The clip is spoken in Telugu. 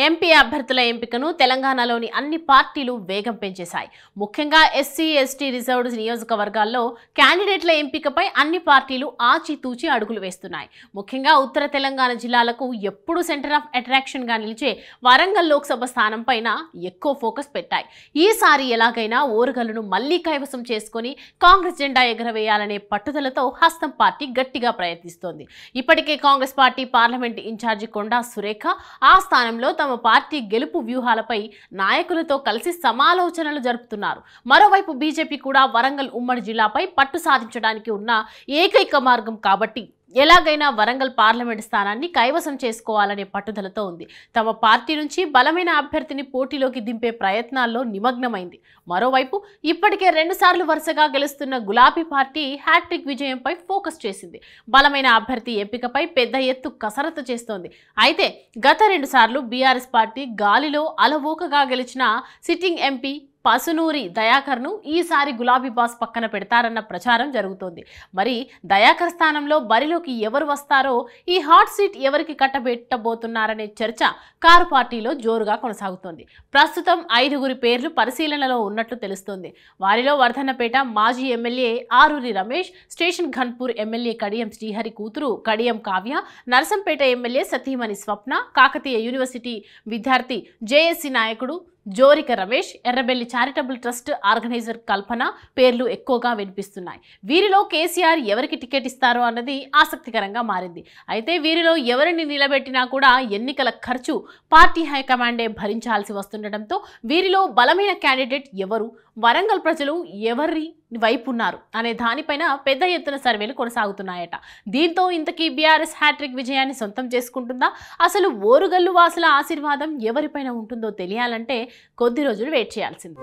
ఎంపీ అభ్యర్థుల ఎంపికను తెలంగాణలోని అన్ని పార్టీలు వేగం పెంచేశాయి. ముఖ్యంగా ఎస్సీ, ఎస్టీ రిజర్వ్డ్ నియోజకవర్గాల్లో క్యాండిడేట్ల ఎంపికపై అన్ని పార్టీలు ఆచితూచి అడుగులు వేస్తున్నాయి. ముఖ్యంగా ఉత్తర తెలంగాణ జిల్లాలకు ఎప్పుడు సెంటర్ ఆఫ్ అట్రాక్షన్ గా నిలిచే వరంగల్ లోక్సభ స్థానం పైన ఎక్కువ ఫోకస్ పెట్టాయి. ఈసారి ఎలాగైనా ఓరుగల్లును మళ్లీ కైవసం చేసుకుని కాంగ్రెస్ జెండా ఎగరవేయాలనే పట్టుదలతో హస్తం పార్టీ గట్టిగా ప్రయత్నిస్తోంది. ఇప్పటికే Congress party parliament incharge Konda Surekha ఆ స్థానంలో తమ పార్టీ గెలుపు వ్యూహాలపై నాయకులతో కలిసి సమాలోచనలు జరుపుతున్నారు. మరోవైపు బీజేపీ కూడా వరంగల్ ఉమ్మడి జిల్లాపై పట్టు సాధించడానికి ఉన్న ఏకైక మార్గం కాబట్టి ఎలాగైనా వరంగల్ పార్లమెంట్ స్థానాన్ని కైవసం చేసుకోవాలనే పట్టుదలతో ఉంది. తమ పార్టీ నుంచి బలమైన అభ్యర్థిని పోటీలోకి దింపే ప్రయత్నాల్లో నిమగ్నమైంది. మరోవైపు ఇప్పటికే 2 సార్లు వరుసగా గెలుస్తున్న గులాబీ పార్టీ హ్యాట్రిక్ విజయంపై ఫోకస్ చేసింది. బలమైన అభ్యర్థి ఎంపికపై పెద్ద ఎత్తు కసరత్తు చేస్తోంది. అయితే గత 2 సార్లు బీఆర్ఎస్ పార్టీ గాలిలో అలవోకగా గెలిచిన సిట్టింగ్ ఎంపీ పసునూరి దయాకర్ను ఈసారి గులాబీ బాస్ పక్కన పెడతారన్న ప్రచారం జరుగుతోంది. మరి దయాకర్ స్థానంలో బరిలోకి ఎవరు వస్తారో, ఈ హాట్ సీట్ ఎవరికి కట్టబెట్టబోతున్నారనే చర్చ కారు పార్టీలో జోరుగా కొనసాగుతోంది. ప్రస్తుతం 5గురి పేర్లు పరిశీలనలో ఉన్నట్లు తెలుస్తోంది. వారిలో వర్ధన్నపేట మాజీ MLA Aroori Ramesh, Station Ghanpur MLA Kadiyam Srihari కూతురు కడియం కావ్య, నర్సంపేట ఎమ్మెల్యే సతీమణి స్వప్న, కాకతీయ యూనివర్సిటీ విద్యార్థి జేఏసీ నాయకుడు Jorika Ramesh, Errabelli charitable trust organiser Kalpana పేర్లు ఎక్కువగా వినిపిస్తున్నాయి. వీరిలో కేసీఆర్ ఎవరికి టికెట్ ఇస్తారో అన్నది ఆసక్తికరంగా మారింది. అయితే వీరిలో ఎవరిని నిలబెట్టినా కూడా ఎన్నికల ఖర్చు పార్టీ హైకమాండే భరించాల్సి వస్తుండటంతో వీరిలో బలమైన క్యాండిడేట్ ఎవరు, వరంగల్ ప్రజలు ఎవరి వైపు ఉన్నారు అనే దానిపైన పెద్ద ఎత్తున సర్వేలు కొనసాగుతున్నాయట. దీంతో ఇంతకీ బీఆర్ఎస్ హ్యాట్రిక్ విజయాన్ని సొంతం చేసుకుంటుందా? అసలు ఓరుగల్లు వాసుల ఆశీర్వాదం ఎవరిపైన ఉంటుందో తెలియాలంటే కొద్ది రోజులు వెయిట్ చేయాల్సింది.